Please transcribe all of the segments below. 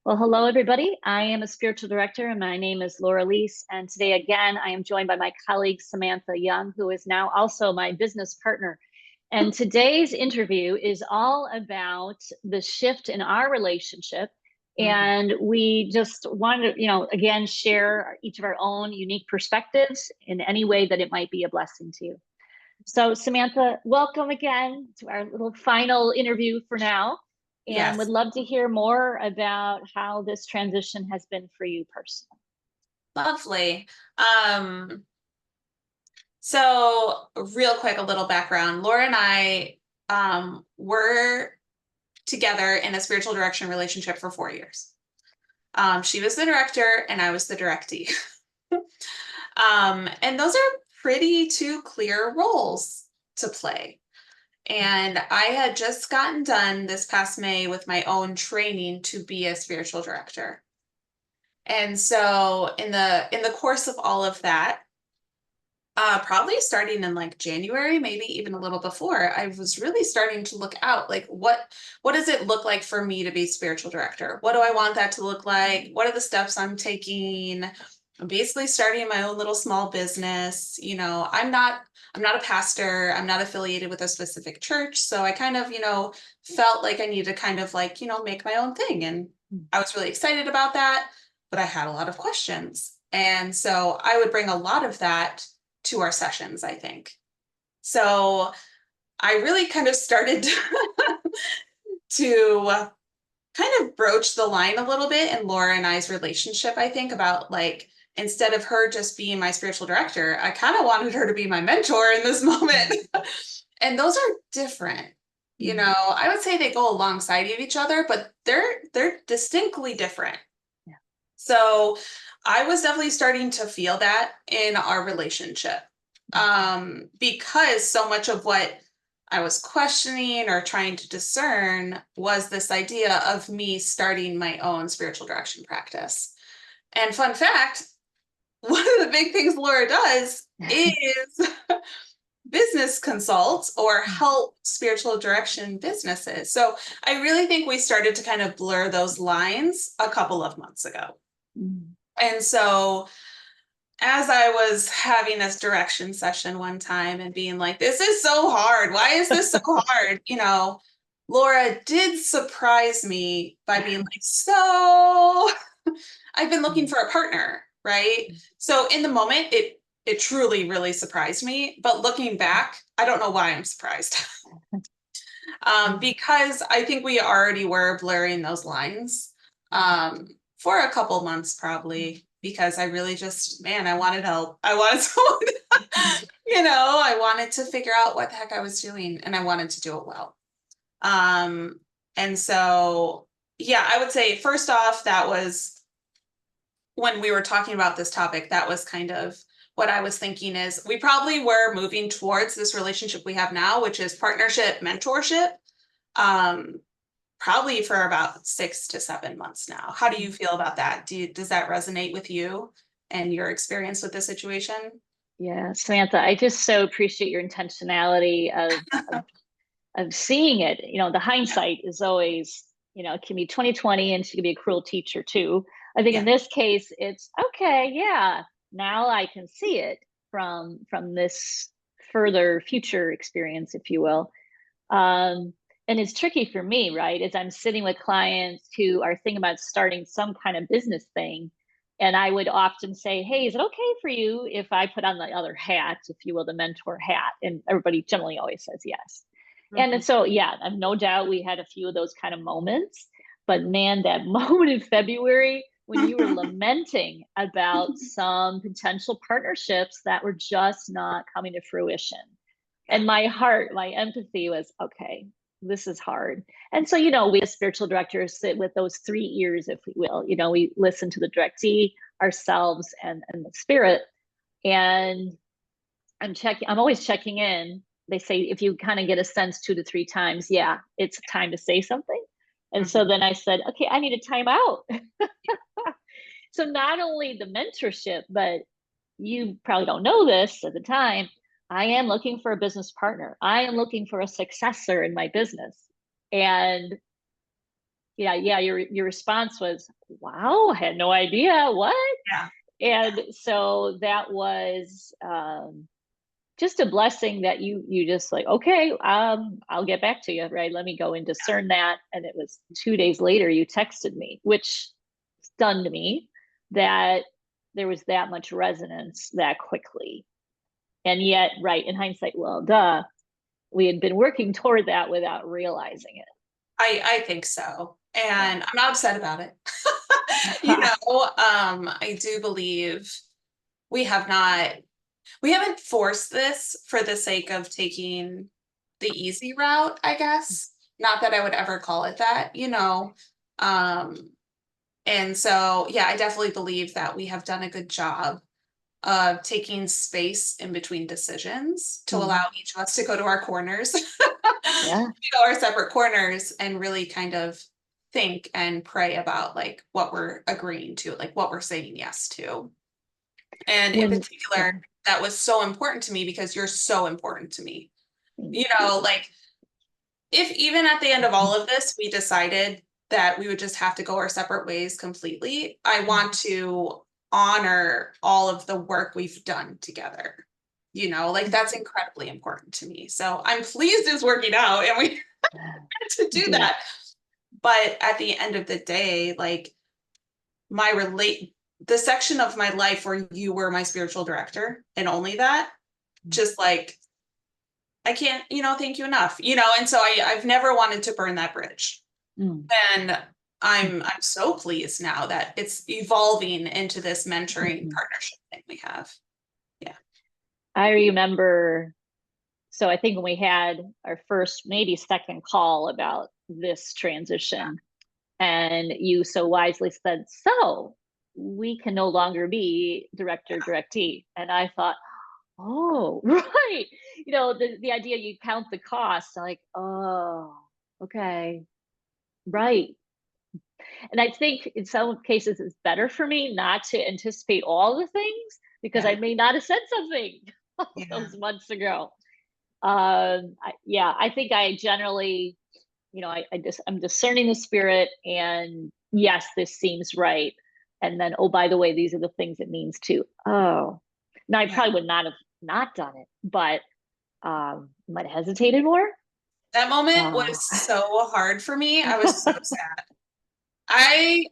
Well, hello, everybody. I am a spiritual director, and my name is Laura Leese. And today, again, I am joined by my colleague, Samantha Young, who is now also my business partner. And today's interview is all about the shift in our relationship. And we just wanted to, again, share each of our own unique perspectives in any way that it might be a blessing to you. So, Samantha, welcome again to our little final interview for now. And would Yes, love to hear more about how this transition has been for you personally. lovely. Um, so real quick, a little background. Laura and I were together in a spiritual direction relationship for 4 years. She was the director and I was the directee. And those are pretty two clear roles to play. And I had just gotten done this past May with my own training to be a spiritual director. And so in the course of all of that, probably starting in like January, maybe even a little before, I was really starting to look out like what does it look like for me to be spiritual director? What do I want that to look like? What are the steps I'm taking? I'm basically starting my own little small business. I'm not a pastor. I'm not affiliated with a specific church. So I kind of, felt like I needed to kind of like, make my own thing. And I was really excited about that, but I had a lot of questions. And so I would bring a lot of that to our sessions, I think. So I really kind of started to kind of broach the line a little bit in Laura and I's relationship, I think, about like, instead of her just being my spiritual director, I kind of wanted her to be my mentor in this moment. And those are different. I would say they go alongside of each other, but they're distinctly different. Yeah. So I was definitely starting to feel that in our relationship. Because so much of what I was questioning or trying to discern was this idea of me starting my own spiritual direction practice. And fun fact, one of the big things Laura does is business consults or help spiritual direction businesses. So I really think we started to kind of blur those lines a couple of months ago. And so as I was having this direction session one time and being like, this is so hard. Why is this so hard? Laura did surprise me by being like, so I've been looking for a partner, right? So in the moment, it truly really surprised me. But looking back, I don't know why I'm surprised. Because I think we already were blurring those lines for a couple months probably, because I really just, man, I wanted help. I wanted someone, I wanted to figure out what the heck I was doing and I wanted to do it well. And so, yeah, I would say first off, that was when we were talking about this topic, that was kind of what I was thinking is we probably were moving towards this relationship we have now, which is partnership, mentorship, probably for about 6 to 7 months now. How do you feel about that? Does that resonate with you and your experience with the situation? Yeah, Samantha, I just so appreciate your intentionality of seeing it. The hindsight is always, it can be 2020 and she can be a cruel teacher too. I think Yeah. in this case, it's okay, yeah, now I can see it from this further future experience, if you will. And it's tricky for me, right? As I'm sitting with clients who are thinking about starting some kind of business thing. And I would often say, hey, is it okay for you if I put on the other hat, if you will, the mentor hat? And everybody generally always says yes. And so, yeah, I've no doubt we had a few of those kind of moments. But man, that moment in February when you were lamenting about some potential partnerships that were just not coming to fruition. And my heart, my empathy was, okay, this is hard. And so, we as spiritual directors sit with those 3 ears, if we will. We listen to the directee, ourselves, and the spirit. And I'm always checking in. They say if you kind of get a sense 2 to 3 times, yeah, it's time to say something. And so then I said, okay, I need a time out. So not only the mentorship, but you probably don't know this at the time, I am looking for a business partner. I am looking for a successor in my business. And yeah, your response was, wow, I had no idea. What? Yeah. And so that was just a blessing that you just like, okay, I'll get back to you, right? Let me go and discern that. And it was 2 days later you texted me, which stunned me that there was that much resonance that quickly. And yet, right, in hindsight, well, duh, we had been working toward that without realizing it. I think so. And I'm not upset about it. Yeah. I do believe we have not, we haven't forced this for the sake of taking the easy route, I guess. Not that I would ever call it that. Um, and so, yeah, I definitely believe that we have done a good job of taking space in between decisions to allow Mhm. each of us to go to our corners, Yeah. our separate corners, and really kind of think and pray about like what we're agreeing to, like what we're saying yes to. And in When, particular, yeah. that was so important to me because you're so important to me. Thank You you. know, like if even at the end of all of this, we decided that we would just have to go our separate ways completely, I want to honor all of the work we've done together. Like that's incredibly important to me. So I'm pleased it's working out and we had to do Indeed. that. But at the end of the day, like my relate the section of my life where you were my spiritual director and only that, just like I can't, thank you enough. And so I've never wanted to burn that bridge. Mm. And I'm so pleased now that it's evolving into this mentoring Mhm. partnership thing we have. Yeah. I remember, so I think when we had our first, maybe second call about this transition, and you so wisely said, so we can no longer be director directee. And I thought, oh, right. The idea you count the costs, like, oh, okay, right. And I think in some cases it's better for me not to anticipate all the things because Yeah. I may not have said something Yeah. those months ago. Yeah, I think I generally, I'm discerning the spirit, and yes, this seems right. And then, oh, by the way, these are the things it means too. Oh, now I Yeah. probably would not have not done it, but might have hesitated more. That moment Uh, was so hard for me. I was so sad. I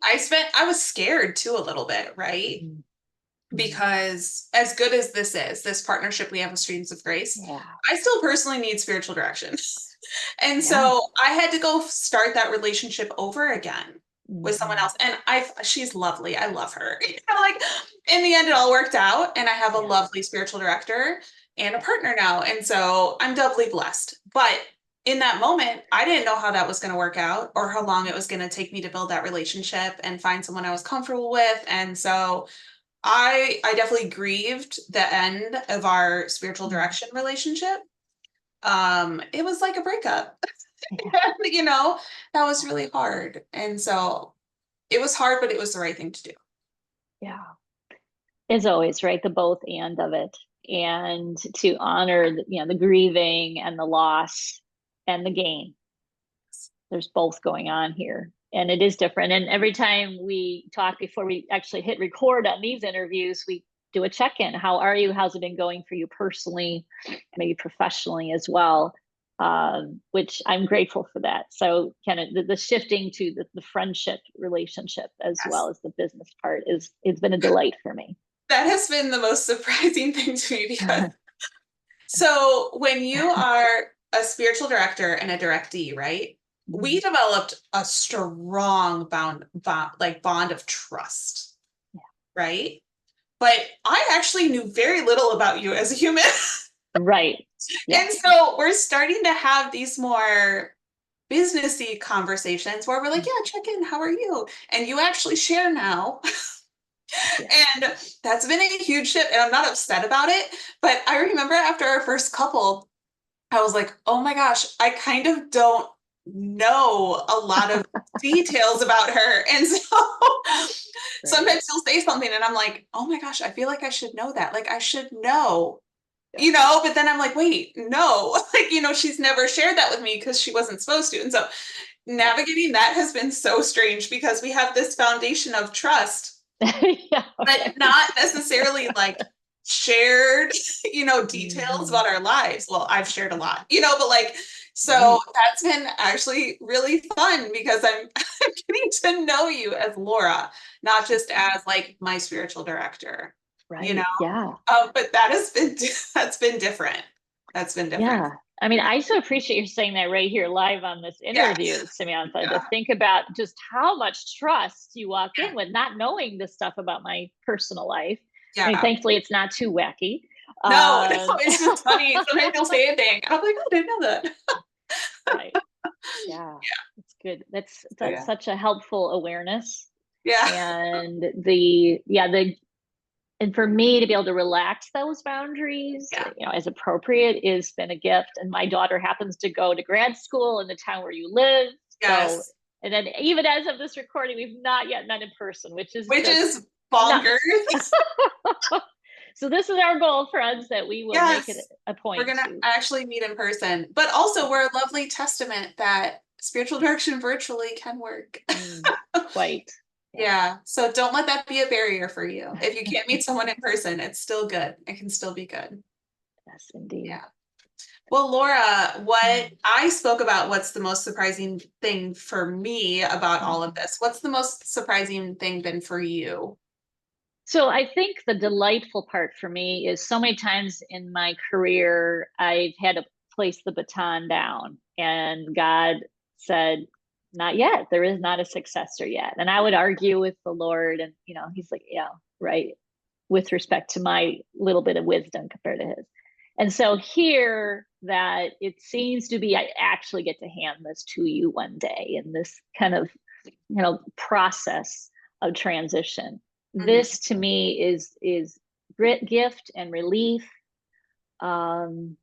was scared too a little bit, right? Mhm. Because as good as this partnership we have with Streams of Grace, Yeah, I still personally need spiritual direction. And yeah. so I had to go start that relationship over again with someone Mhm. else. And she's lovely. I love her. Like in the end, it all worked out. And I have a Yeah. lovely spiritual director and a partner now. And so I'm doubly blessed. But in that moment, I didn't know how that was going to work out or how long it was going to take me to build that relationship and find someone I was comfortable with. And so I definitely grieved the end of our spiritual Mhm. direction relationship. It was like a breakup. Yeah. That was really hard. And so it was hard, but it was the right thing to do. Yeah. As always, right? The both and of it. And to honor the grieving and the loss and the gain. There's both going on here. And it is different. And every time we talk before we actually hit record on these interviews, we do a check-in. How are you? How's it been going for you personally, maybe professionally as well? Which I'm grateful for that. So kind of the shifting to the friendship relationship as Yes. well as the business part it's been a delight for me. That has been the most surprising thing to me because so when you are a spiritual director and a directee, right? We Mhm. developed a strong bond of trust, right? But I actually knew very little about you as a human. Right. And Yes. so we're starting to have these more businessy conversations where we're like, yeah, check in, how are you? And you actually share now. Yeah. And that's been a huge shift. And I'm not upset about it. But I remember after our first couple, I was like, oh my gosh, I kind of don't know a lot of details about her. And so Right. sometimes you'll say something and I'm like, oh my gosh, I feel like I should know that. Like I should know, Yeah. but then I'm like, wait, no, like, she's never shared that with me because she wasn't supposed to. And so navigating that has been so strange because we have this foundation of trust, Yeah. but not necessarily like shared, details Mhm. about our lives. Well, I've shared a lot, but like, so Right. that's been actually really fun because I'm, I'm getting to know you as Laura, not just as like my spiritual director, you know? Right. Yeah. But that has been, that's been different. That's been different. Yeah. I mean, I so appreciate you saying that right here live on this Yeah. interview, Samantha, to Yeah. think about just how much trust you walk Yeah. in with, not knowing this stuff about my personal life. I mean, Yeah. thankfully, it's not too wacky. No, Um, it's just funny. Sometimes you'll say a thing. I'm like, oh, I didn't know that. right. Yeah. It's good. So That's yeah. such a helpful awareness. Yeah. And and for me to be able to relax those boundaries, Yeah. as appropriate, has been a gift. And my daughter happens to go to grad school in the town where you live. So, Yes. and then even as of this recording, we've not yet met in person, which is Which just is bonkers. nuts. So this is our goal, friends, that we will make it Yes. a We're point gonna to. actually meet in person. But also we're a lovely testament that spiritual direction virtually can work. Quite. Yeah. Yeah. So don't let that be a barrier for you. If you can't meet someone in person, it's still good. It can still be good. Yes, indeed. Yeah. Well, Laura, what Mm. I spoke about, what's the most surprising thing for me about all of this? What's the most surprising thing been for you? So I think the delightful part for me is so many times in my career, I've had to place the baton down, and God said, not yet. There is not a successor yet. And I would argue with the Lord, and, he's like, yeah, right, with respect to my little bit of wisdom compared to his. And so here that it seems to be, I actually get to hand this to you one day in this kind of, process of transition. Mhm. This to me is grit, gift, and relief. um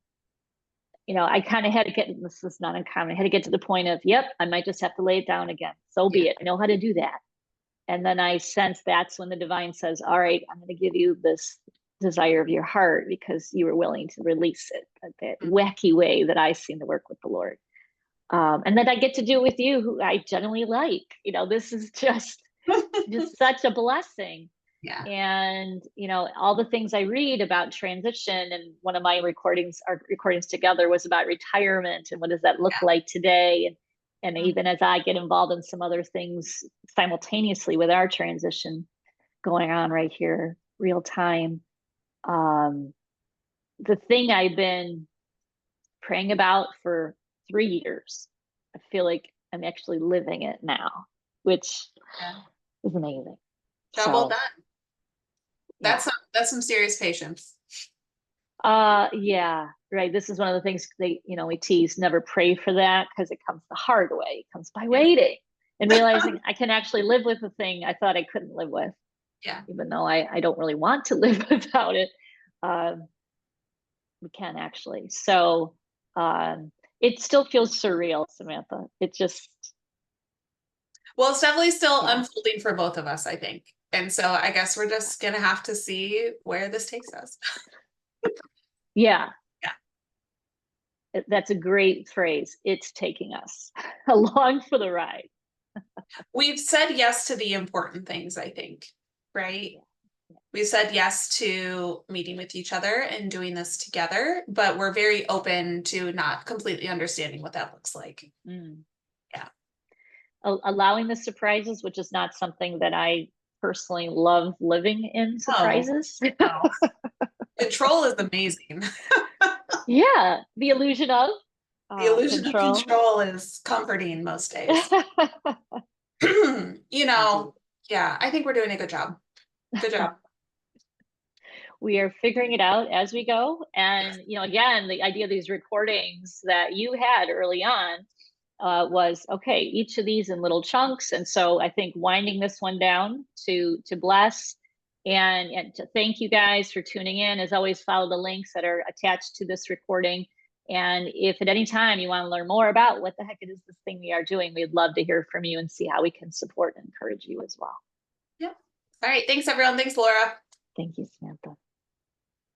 I kind of had to get, this is not uncommon, I had to get to the point of, yep, I might just have to lay it down again, so Yeah. be it, I know how to do that. And then I sense that's when the divine says, all right, I'm going to give you this desire of your heart because you were willing to release it, that Mhm. wacky way that I seem to work with the Lord. And then I get to do it with you, who I generally like. This is just such a blessing. Yeah. And all the things I read about transition, and one of my recordings, our recordings together, was about retirement and what does that look like today. And Mhm. even as I get involved in some other things simultaneously with our transition going on right here real time, um, the thing I've been praying about for 3 years, I feel like I'm actually living it now, which Yeah. is amazing. Job well So done. yeah. That's some serious patience. Yeah, right. This is one of the things we tease, never pray for that, because it comes the hard way. It comes by Yeah. waiting and realizing I can actually live with the thing I thought I couldn't live with, Yeah. even though I don't really want to live without it. Um, we can actually. So it still feels surreal, Samantha. It just, Well, it's definitely still yeah, unfolding for both of us, I think. And so I guess we're just gonna have to see where this takes us. yeah. Yeah. That's a great phrase. It's taking us along for the ride. We've said yes to the important things, I think, right? Yeah. We said yes to meeting with each other and doing this together, but we're very open to not completely understanding what that looks like. Mm. Yeah. Allowing the surprises, which is not something that I personally love living in, Oh, surprises. no. Control is amazing. Yeah, the illusion of The illusion of control. control is comforting most days. Indeed. Yeah, I think we're doing a good job. Good job. We are figuring it out as we go. Yes. And, again, the idea of these recordings that you had early on was, okay, each of these in little chunks. And so I think winding this one down to bless and to thank you guys for tuning in. As always, follow the links that are attached to this recording. And if at any time you want to learn more about what the heck it is this thing we are doing, we'd love to hear from you and see how we can support and encourage you as well. Yeah. All right. Thanks, everyone. Thanks, Laura. Thank you, Samantha.